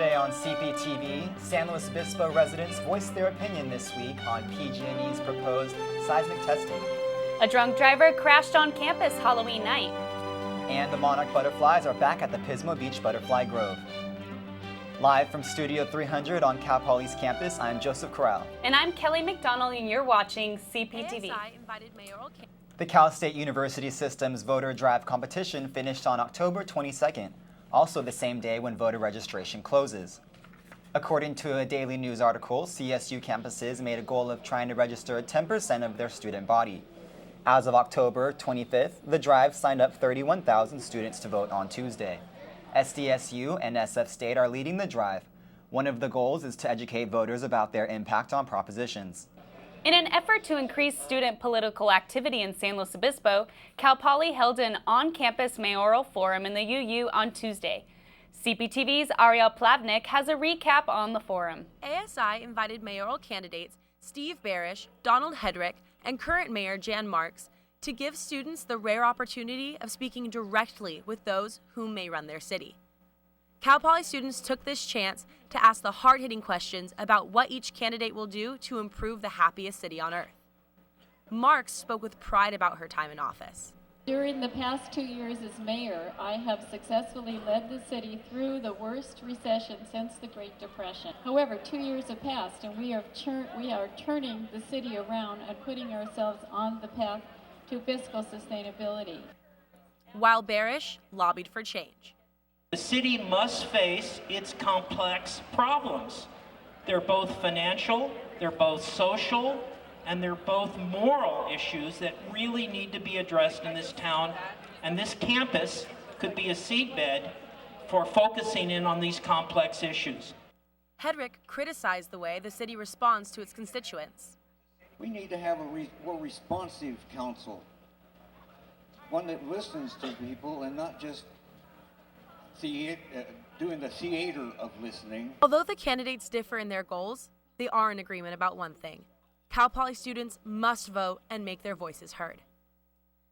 Today on CPTV, San Luis Obispo residents voiced their opinion this week on PG&E's proposed seismic testing. A drunk driver crashed on campus Halloween night. And the monarch butterflies are back at the Pismo Beach Butterfly Grove. Live from Studio 300 on Cal Poly's campus, I'm Joseph Corral. And I'm Kelly McDonald, and you're watching CPTV. The Cal State University System's voter drive competition finished on October 22nd, also the same day when voter registration closes. According to a Daily News article, CSU campuses made a goal of trying to register 10% of their student body. As of October 25th, the drive signed up 31,000 students to vote on Tuesday. SDSU and SF State are leading the drive. One of the goals is to educate voters about their impact on propositions. In an effort to increase student political activity in San Luis Obispo, Cal Poly held an on-campus mayoral forum in the UU on Tuesday. CPTV's Ariel Plavnik has a recap on the forum. ASI invited mayoral candidates Steve Barish, Donald Hedrick, and current Mayor Jan Marks to give students the rare opportunity of speaking directly with those who may run their city. Cal Poly students took this chance to ask the hard-hitting questions about what each candidate will do to improve the happiest city on earth. Marks spoke with pride about her time in office. During the past 2 years as mayor, I have successfully led the city through the worst recession since the Great Depression. However, 2 years have passed and we are turning the city around and putting ourselves on the path to fiscal sustainability. While Barish lobbied for change. The city must face its complex problems. They're both financial, they're both social, and they're both moral issues that really need to be addressed in this town. And this campus could be a seedbed for focusing in on these complex issues. Hedrick criticized the way the city responds to its constituents. We need to have a more responsive council, one that listens to people and not just doing the theater of listening. Although the candidates differ in their goals, they are in agreement about one thing. Cal Poly students must vote and make their voices heard.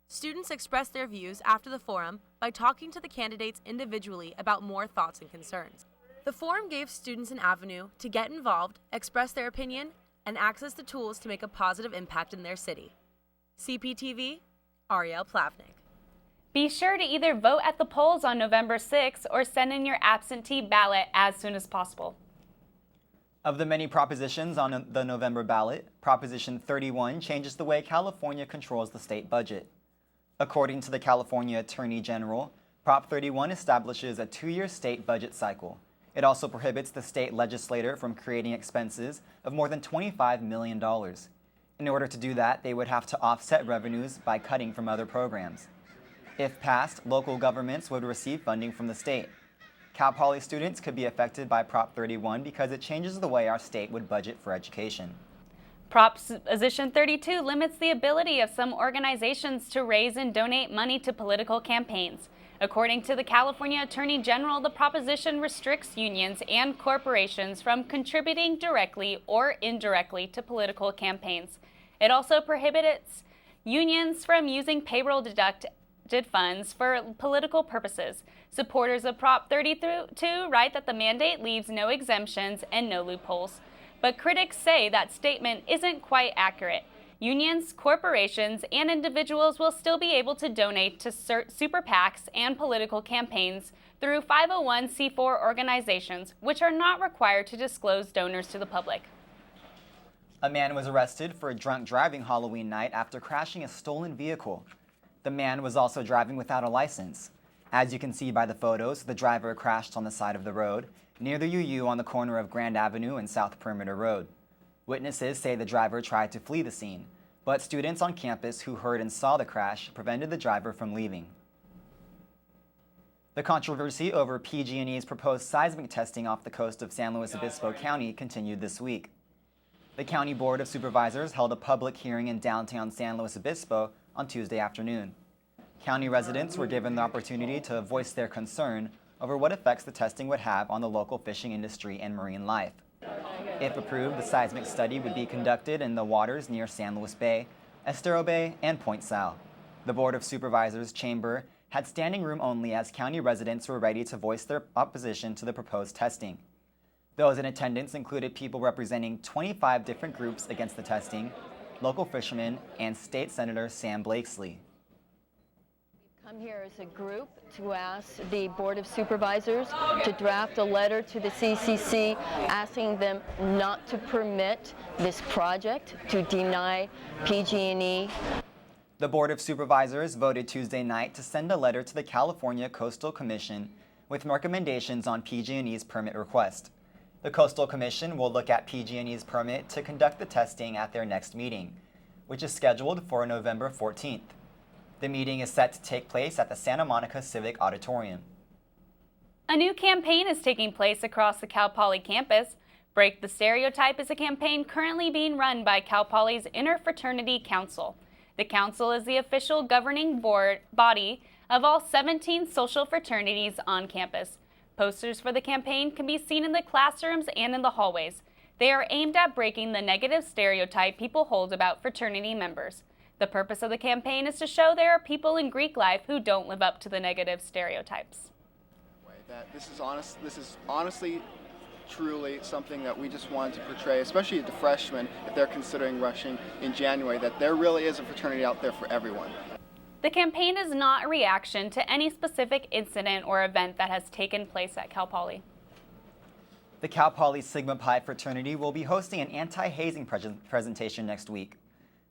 Students expressed their views after the forum by talking to the candidates individually about more thoughts and concerns. The forum gave students an avenue to get involved, express their opinion, and access the tools to make a positive impact in their city. CPTV, Ariel Plavnik. Be sure to either vote at the polls on November 6th or send in your absentee ballot as soon as possible. Of the many propositions on the November ballot, Proposition 31 changes the way California controls the state budget. According to the California Attorney General, Prop 31 establishes a 2-year state budget cycle. It also prohibits the state legislature from creating expenses of more than $25 million. In order to do that, they would have to offset revenues by cutting from other programs. If passed, local governments would receive funding from the state. Cal Poly students could be affected by Prop 31 because it changes the way our state would budget for education. Proposition 32 limits the ability of some organizations to raise and donate money to political campaigns. According to the California Attorney General, the proposition restricts unions and corporations from contributing directly or indirectly to political campaigns. It also prohibits unions from using payroll deducted funds for political purposes. Supporters of Prop 32 write that the mandate leaves no exemptions and no loopholes. But critics say that statement isn't quite accurate. Unions, corporations, and individuals will still be able to donate to super PACs and political campaigns through 501c4 organizations, which are not required to disclose donors to the public. A man was arrested for drunk driving Halloween night after crashing a stolen vehicle. The man was also driving without a license. As you can see by the photos, the driver crashed on the side of the road, near the UU on the corner of Grand Avenue and South Perimeter Road. Witnesses say the driver tried to flee the scene, but students on campus who heard and saw the crash prevented the driver from leaving. The controversy over PG&E's proposed seismic testing off the coast of San Luis Obispo County continued this week. The County Board of Supervisors held a public hearing in downtown San Luis Obispo on Tuesday afternoon. County residents were given the opportunity to voice their concern over what effects the testing would have on the local fishing industry and marine life. If approved, the seismic study would be conducted in the waters near San Luis Bay, Estero Bay, and Point Sal. The Board of Supervisors chamber had standing room only as county residents were ready to voice their opposition to the proposed testing. Those in attendance included people representing 25 different groups against the testing, local fishermen, and State Senator Sam Blakesley. Come here as a group to ask the Board of Supervisors to draft a letter to the CCC asking them not to permit this project, to deny PG&E. The Board of Supervisors voted Tuesday night to send a letter to the California Coastal Commission with recommendations on PG&E's permit request. The Coastal Commission will look at PG&E's permit to conduct the testing at their next meeting, which is scheduled for November 14th. The meeting is set to take place at the Santa Monica Civic Auditorium. A new campaign is taking place across the Cal Poly campus. Break the Stereotype is a campaign currently being run by Cal Poly's Interfraternity Council. The council is the official governing body of all 17 social fraternities on campus. Posters for the campaign can be seen in the classrooms and in the hallways. They are aimed at breaking the negative stereotype people hold about fraternity members. The purpose of the campaign is to show there are people in Greek life who don't live up to the negative stereotypes. This is honestly, truly something that we just wanted to portray, especially to freshmen, if they're considering rushing in January, that there really is a fraternity out there for everyone. The campaign is not a reaction to any specific incident or event that has taken place at Cal Poly. The Cal Poly Sigma Pi fraternity will be hosting an anti-hazing presentation next week.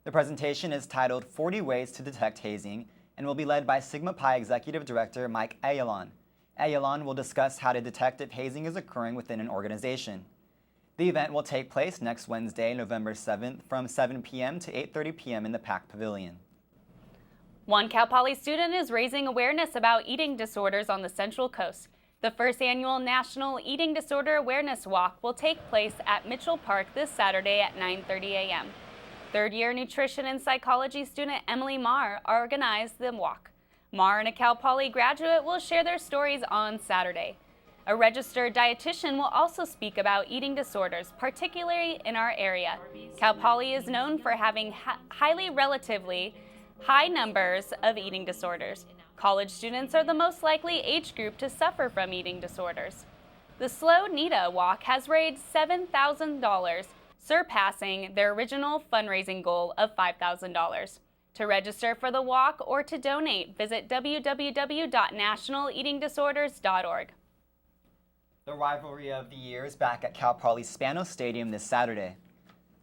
The presentation is titled 40 Ways to Detect Hazing and will be led by Sigma Pi Executive Director Mike Ayalon. Ayalon will discuss how to detect if hazing is occurring within an organization. The event will take place next Wednesday, November 7th from 7 p.m. to 8:30 p.m. in the PAC Pavilion. One Cal Poly student is raising awareness about eating disorders on the Central Coast. The first annual National Eating Disorder Awareness Walk will take place at Mitchell Park this Saturday at 9:30 a.m. Third-year nutrition and psychology student Emily Marr organized the walk. Marr and a Cal Poly graduate will share their stories on Saturday. A registered dietitian will also speak about eating disorders, particularly in our area. Cal Poly is known for having relatively high numbers of eating disorders. College students are the most likely age group to suffer from eating disorders. The Slow Nita Walk has raised $7,000, surpassing their original fundraising goal of $5,000. To register for the walk or to donate, visit www.nationaleatingdisorders.org. The rivalry of the year is back at Cal Poly Spanos Stadium this Saturday.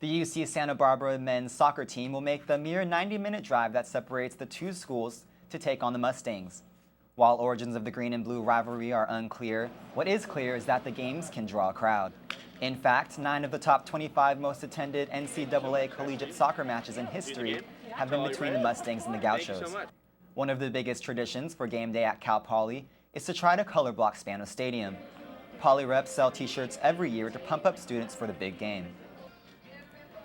The UC Santa Barbara men's soccer team will make the mere 90-minute drive that separates the two schools to take on the Mustangs. While origins of the green and blue rivalry are unclear, what is clear is that the games can draw a crowd. In fact, 9 of the top 25 most attended NCAA collegiate soccer matches in history have been between the Mustangs and the Gauchos. One of the biggest traditions for game day at Cal Poly is to try to color block Spanos Stadium. Poly reps sell t-shirts every year to pump up students for the big game.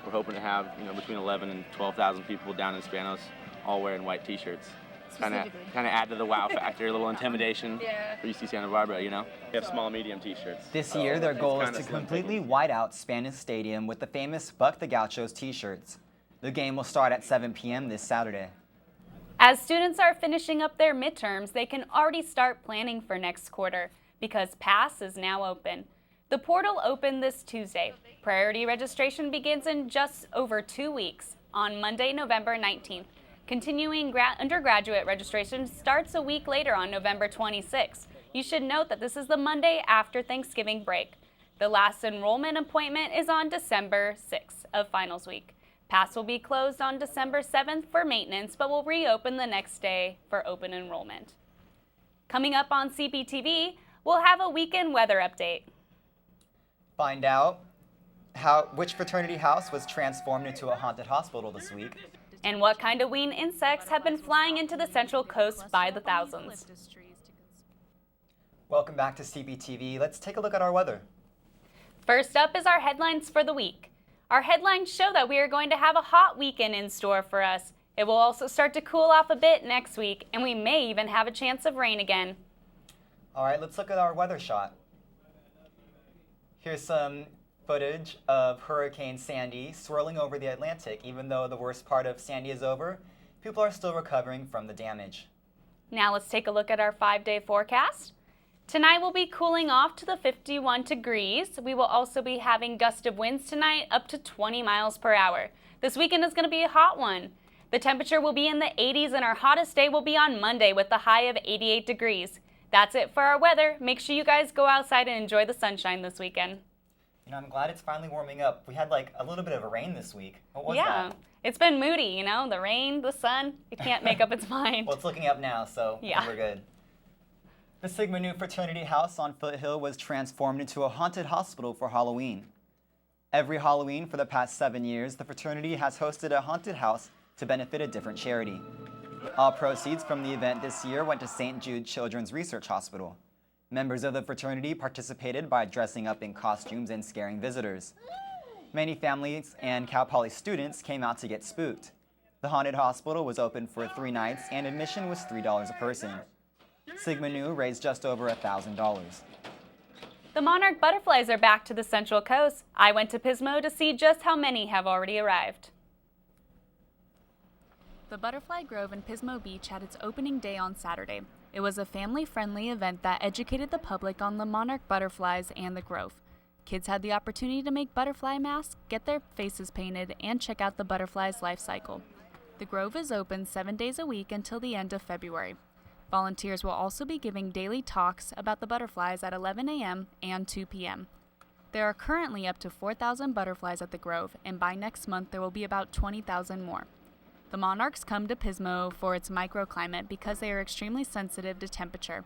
We're hoping to have, between 11 and 12,000 people down in Spanos, all wearing white T-shirts. Kind of add to the wow factor, a little intimidation for UC Santa Barbara, We have small, medium T-shirts. This year, their goal is to completely white out Spanos Stadium with the famous Buck the Gauchos T-shirts. The game will start at 7 p.m. this Saturday. As students are finishing up their midterms, they can already start planning for next quarter because PASS is now open. The portal opened this Tuesday. Priority registration begins in just over 2 weeks on Monday, November 19th. Continuing undergraduate registration starts a week later on November 26th. You should note that this is the Monday after Thanksgiving break. The last enrollment appointment is on December 6th of finals week. PASS will be closed on December 7th for maintenance, but will reopen the next day for open enrollment. Coming up on CPTV, we'll have a weekend weather update. Find out which fraternity house was transformed into a haunted hospital this week. And what kind of winged insects have been flying into the Central Coast by the thousands. Welcome back to CPTV. Let's take a look at our weather. First up is our headlines for the week. Our headlines show that we are going to have a hot weekend in store for us. It will also start to cool off a bit next week, and we may even have a chance of rain again. All right, let's look at our weather shot. Here's some footage of Hurricane Sandy swirling over the Atlantic. Even though the worst part of Sandy is over, people are still recovering from the damage. Now let's take a look at our 5-day forecast. Tonight we'll be cooling off to the 51 degrees. We will also be having gusts of winds tonight up to 20 miles per hour. This weekend is going to be a hot one. The temperature will be in the 80s and our hottest day will be on Monday with the high of 88 degrees. That's it for our weather. Make sure you guys go outside and enjoy the sunshine this weekend. You know, I'm glad it's finally warming up. We had like a little bit of a rain this week. What was that? It's been moody, you know, the rain, the sun, it can't make up its mind. Well, it's looking up now, so yeah. We're good. The Sigma Nu Fraternity House on Foothill was transformed into a haunted hospital for Halloween. Every Halloween for the past 7 years, the fraternity has hosted a haunted house to benefit a different charity. All proceeds from the event this year went to St. Jude Children's Research Hospital. Members of the fraternity participated by dressing up in costumes and scaring visitors. Many families and Cal Poly students came out to get spooked. The haunted hospital was open for 3 nights and admission was $3 a person. Sigma Nu raised just over $1,000. The monarch butterflies are back to the Central Coast. I went to Pismo to see just how many have already arrived. The Butterfly Grove in Pismo Beach had its opening day on Saturday. It was a family-friendly event that educated the public on the monarch butterflies and the grove. Kids had the opportunity to make butterfly masks, get their faces painted, and check out the butterfly's life cycle. The grove is open 7 days a week until the end of February. Volunteers will also be giving daily talks about the butterflies at 11 a.m. and 2 p.m. There are currently up to 4,000 butterflies at the grove, and by next month there will be about 20,000 more. The monarchs come to Pismo for its microclimate because they are extremely sensitive to temperature.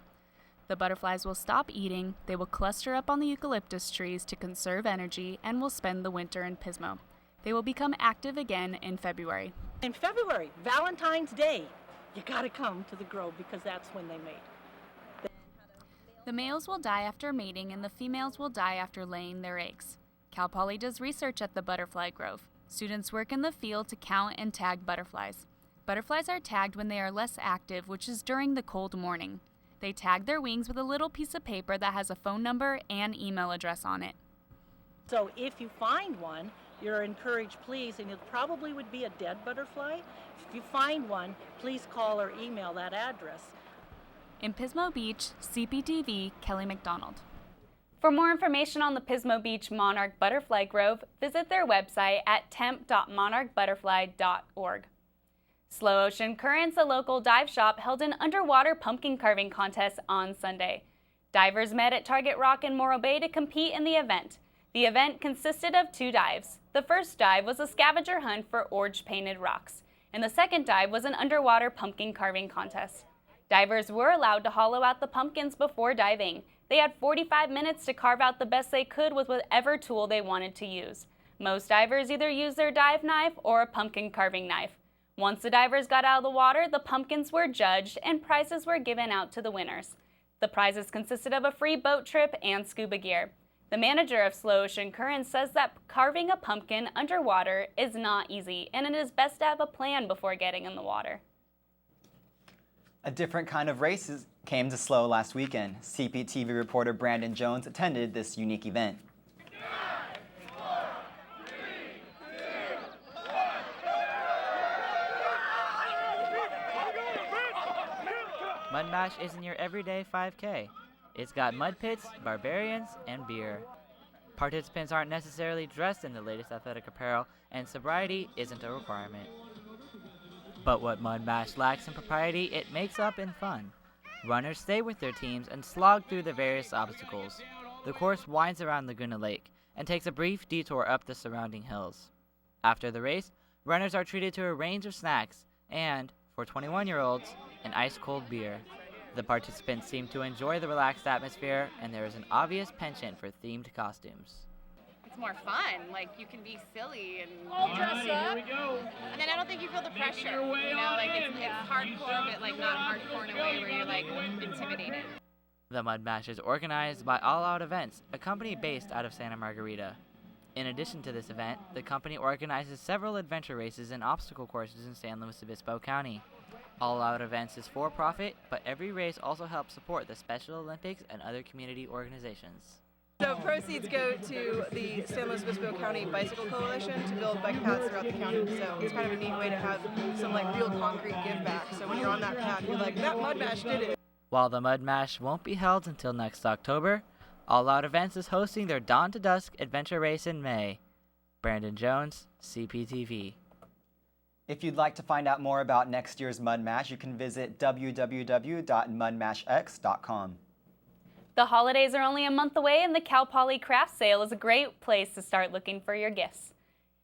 The butterflies will stop eating, they will cluster up on the eucalyptus trees to conserve energy, and will spend the winter in Pismo. They will become active again in February. In February, Valentine's Day, you gotta come to the Grove because that's when they mate. The males will die after mating and the females will die after laying their eggs. Cal Poly does research at the Butterfly Grove. Students work in the field to count and tag butterflies. Butterflies are tagged when they are less active, which is during the cold morning. They tag their wings with a little piece of paper that has a phone number and email address on it. So if you find one, you're encouraged, please, and it probably would be a dead butterfly. If you find one, please call or email that address. In Pismo Beach, CPTV, Kelly McDonald. For more information on the Pismo Beach Monarch Butterfly Grove, visit their website at temp.monarchbutterfly.org. Slow Ocean Currents, a local dive shop, held an underwater pumpkin carving contest on Sunday. Divers met at Target Rock in Morro Bay to compete in the event. The event consisted of 2 dives. The first dive was a scavenger hunt for orange-painted rocks, and the second dive was an underwater pumpkin carving contest. Divers were allowed to hollow out the pumpkins before diving. They had 45 minutes to carve out the best they could with whatever tool they wanted to use. Most divers either used their dive knife or a pumpkin carving knife. Once the divers got out of the water, the pumpkins were judged and prizes were given out to the winners. The prizes consisted of a free boat trip and scuba gear. The manager of Slow Ocean Currents says that carving a pumpkin underwater is not easy, and it is best to have a plan before getting in the water. A different kind of race came to Slow last weekend. CPTV reporter Brandon Jones attended this unique event. Mud Mash isn't your everyday 5K. It's got mud pits, barbarians, and beer. Participants aren't necessarily dressed in the latest athletic apparel, and sobriety isn't a requirement. But what Mud Mash lacks in propriety, it makes up in fun. Runners stay with their teams and slog through the various obstacles. The course winds around Laguna Lake and takes a brief detour up the surrounding hills. After the race, runners are treated to a range of snacks and, for 21-year-olds, an ice-cold beer. The participants seem to enjoy the relaxed atmosphere, and there is an obvious penchant for themed costumes. It's more fun. Like, you can be silly and all dress up. And then I don't think you feel the pressure. You know, like it's hardcore, but like not hardcore in a way where you're like intimidated. The Mud Mash is organized by All Out Events, a company based out of Santa Margarita. In addition to this event, the company organizes several adventure races and obstacle courses in San Luis Obispo County. All Out Events is for profit, but every race also helps support the Special Olympics and other community organizations. So proceeds go to the San Luis Obispo County Bicycle Coalition to build bike paths throughout the county. So it's kind of a neat way to have some like real concrete give back. So when you're on that path, you're like, that Mud Mash did it. While the Mud Mash won't be held until next October, All Out Events is hosting their Dawn to Dusk adventure race in May. Brandon Jones, CPTV. If you'd like to find out more about next year's Mud Mash, you can visit www.mudmashx.com. The holidays are only a month away, and the Cal Poly Craft Sale is a great place to start looking for your gifts.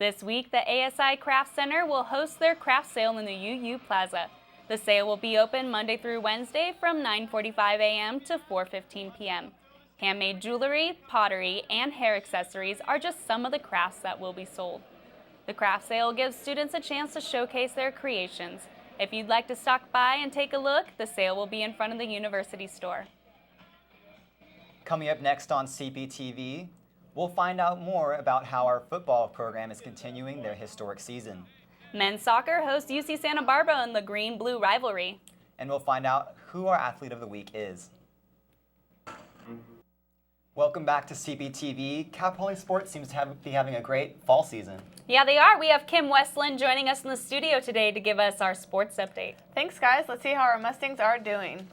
This week, the ASI Craft Center will host their craft sale in the UU Plaza. The sale will be open Monday through Wednesday from 9:45 a.m. to 4:15 p.m. Handmade jewelry, pottery, and hair accessories are just some of the crafts that will be sold. The craft sale gives students a chance to showcase their creations. If you'd like to stop by and take a look, the sale will be in front of the university store. Coming up next on CPTV, we'll find out more about how our football program is continuing their historic season. Men's soccer hosts UC Santa Barbara in the Green-Blue rivalry. And we'll find out who our athlete of the week is. Welcome back to CPTV. Cal Poly Sports seems to be having a great fall season. Yeah, they are. We have Kim Westland joining us in the studio today to give us our sports update. Thanks, guys. Let's see how our Mustangs are doing.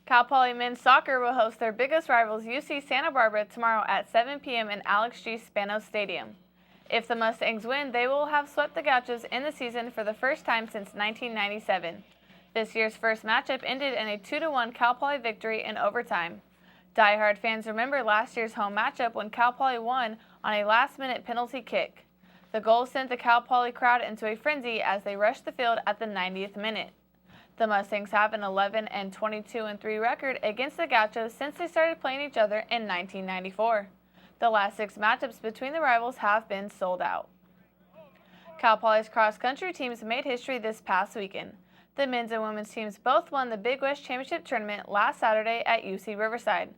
Cal Poly men's soccer will host their biggest rivals, UC Santa Barbara, tomorrow at 7 p.m. in Alex G. Spanos Stadium. If the Mustangs win, they will have swept the Gauchos in the season for the first time since 1997. This year's first matchup ended in a 2-1 Cal Poly victory in overtime. Die-hard fans remember last year's home matchup when Cal Poly won on a last-minute penalty kick. The goal sent the Cal Poly crowd into a frenzy as they rushed the field at the 90th minute. The Mustangs have an 11-22-3 record against the Gauchos since they started playing each other in 1994. The last 6 matchups between the rivals have been sold out. Cal Poly's cross-country teams made history this past weekend. The men's and women's teams both won the Big West Championship Tournament last Saturday at UC Riverside.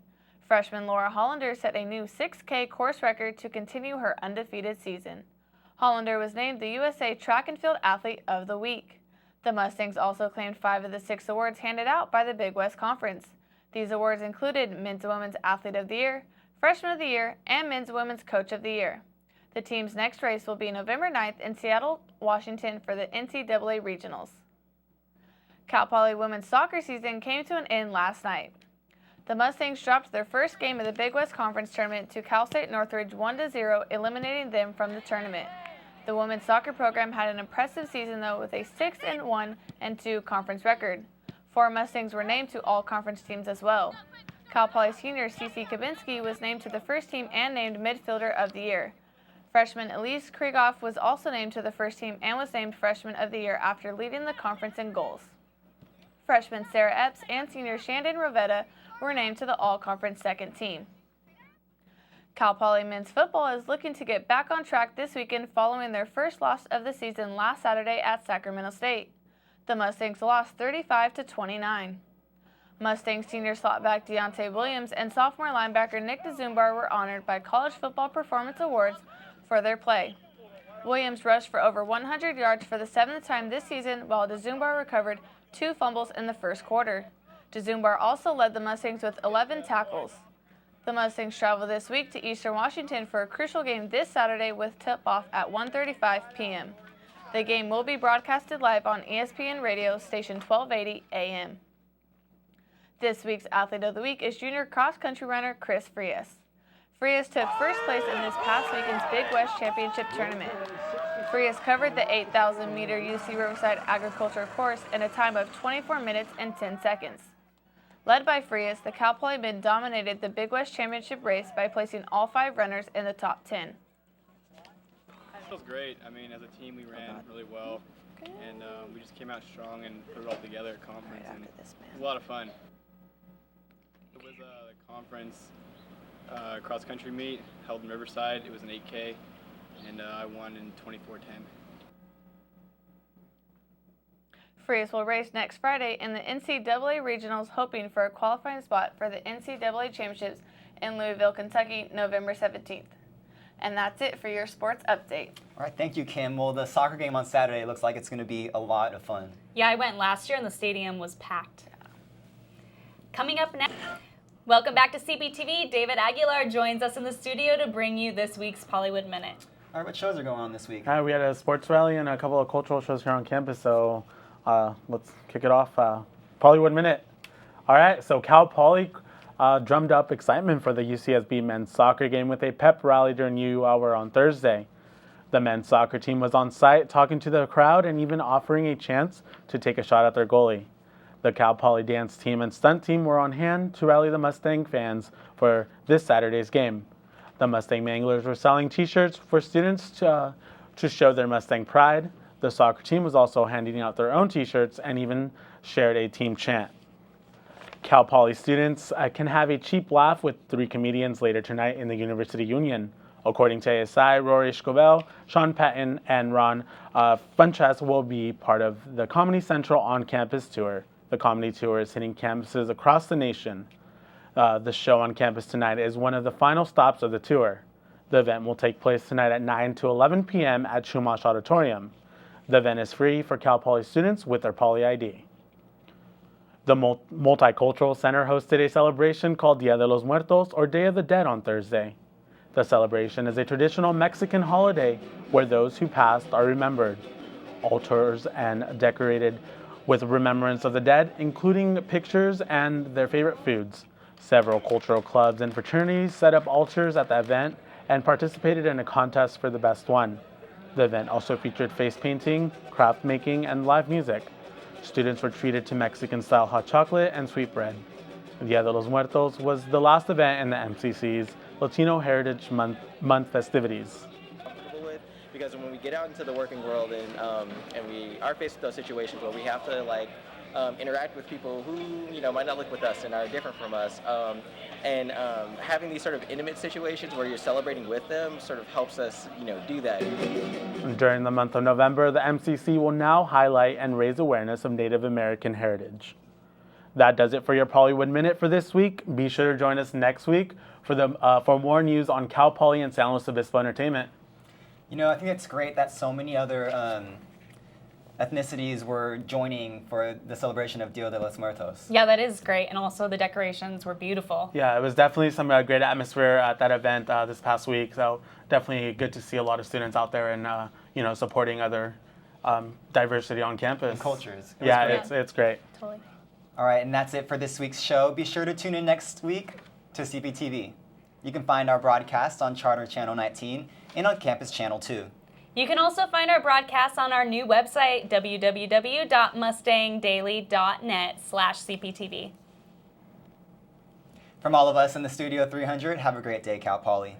Freshman Laura Hollander set a new 6K course record to continue her undefeated season. Hollander was named the USA Track and Field Athlete of the Week. The Mustangs also claimed 5 of the 6 awards handed out by the Big West Conference. These awards included Men's and Women's Athlete of the Year, Freshman of the Year, and Men's and Women's Coach of the Year. The team's next race will be November 9th in Seattle, Washington for the NCAA Regionals. Cal Poly women's soccer season came to an end last night. The Mustangs dropped their first game of the Big West Conference Tournament to Cal State Northridge 1-0, eliminating them from the tournament. The women's soccer program had an impressive season, though, with a 6-1-2 conference record. 4 Mustangs were named to all conference teams as well. Cal Poly senior Cece Kabinski was named to the first team and named Midfielder of the Year. Freshman Elise Krieghoff was also named to the first team and was named Freshman of the Year after leading the conference in goals. Freshman Sarah Epps and senior Shandon Rovetta were named to the all-conference second team. Cal Poly men's football is looking to get back on track this weekend following their first loss of the season last Saturday at Sacramento State. The Mustangs lost 35-29. Mustangs senior slotback Deontay Williams and sophomore linebacker Nick DeZumbar were honored by College Football Performance Awards for their play. Williams rushed for over 100 yards for the 7th time this season, while DeZumbar recovered 2 fumbles in the first quarter. DeZumbar also led the Mustangs with 11 tackles. The Mustangs travel this week to Eastern Washington for a crucial game this Saturday with tip-off at 1:35 p.m. The game will be broadcasted live on ESPN Radio Station 1280 AM. This week's Athlete of the Week is junior cross-country runner Chris Frias. Frias took first place in this past weekend's Big West Championship Tournament. Frias covered the 8,000-meter UC Riverside agriculture course in a time of 24 minutes and 10 seconds. Led by Frias, the Cal Poly men dominated the Big West Championship race by placing all 5 runners in the top 10. It feels great. I mean, as a team, we ran really well, and we just came out strong and put it all together at conference, and it was a lot of fun. It was the conference cross-country meet held in Riverside. It was an 8K, and I won in 24:10. Frias will race next Friday in the NCAA Regionals, hoping for a qualifying spot for the NCAA Championships in Louisville, Kentucky, November 17th. And that's it for your sports update. All right, thank you, Kim. Well, the soccer game on Saturday looks like it's going to be a lot of fun. Yeah, I went last year and the stadium was packed. Coming up next, welcome back to CPTV. David Aguilar joins us in the studio to bring you this week's Pollywood Minute. All right, what shows are going on this week? We had a sports rally and a couple of cultural shows here on campus, so let's kick it off. Pollywood Minute. All right, so Cal Poly drummed up excitement for the UCSB men's soccer game with a pep rally during U Hour on Thursday. The men's soccer team was on site talking to the crowd and even offering a chance to take a shot at their goalie. The Cal Poly dance team and stunt team were on hand to rally the Mustang fans for this Saturday's game. The Mustang Manglers were selling t-shirts for students to show their Mustang pride. The soccer team was also handing out their own t-shirts and even shared a team chant. Cal Poly students can have a cheap laugh with 3 comedians later tonight in the University Union. According to ASI, Rory Scovell, Sean Patton, and Ron Funchess will be part of the Comedy Central on-campus tour. The comedy tour is hitting campuses across the nation. The show on campus tonight is one of the final stops of the tour. The event will take place tonight at 9 to 11 p.m. at Chumash Auditorium. The event is free for Cal Poly students with their Poly ID. The Multicultural Center hosted a celebration called Dia de los Muertos, or Day of the Dead, on Thursday. The celebration is a traditional Mexican holiday where those who passed are remembered. Altars and decorated with remembrance of the dead, including pictures and their favorite foods. Several cultural clubs and fraternities set up altars at the event and participated in a contest for the best one. The event also featured face painting, craft making, and live music. Students were treated to Mexican-style hot chocolate and sweetbread. Dia de los Muertos was the last event in the MCC's Latino Heritage Month festivities. Because when we get out into the working world and we are faced with those situations where we have to interact with people who might not look with us and are different from us, and having these sort of intimate situations where you're celebrating with them sort of helps us do that. During the month of November, the MCC will now highlight and raise awareness of Native American heritage. That does it for your Polywood Minute for this week. Be sure to join us next week for more news on Cal Poly and San Luis Obispo entertainment. I think it's great that so many other ethnicities were joining for the celebration of Dia de los Muertos. Yeah, that is great, and also the decorations were beautiful. Yeah, it was definitely some great atmosphere at that event this past week, so definitely good to see a lot of students out there and supporting other diversity on campus. And cultures. Yeah, it's great. Totally. All right, and that's it for this week's show. Be sure to tune in next week to CPTV. You can find our broadcast on Charter Channel 19 and on Campus Channel 2. You can also find our broadcasts on our new website, www.mustangdaily.net/CPTV. From all of us in the Studio 300, have a great day, Cal Poly.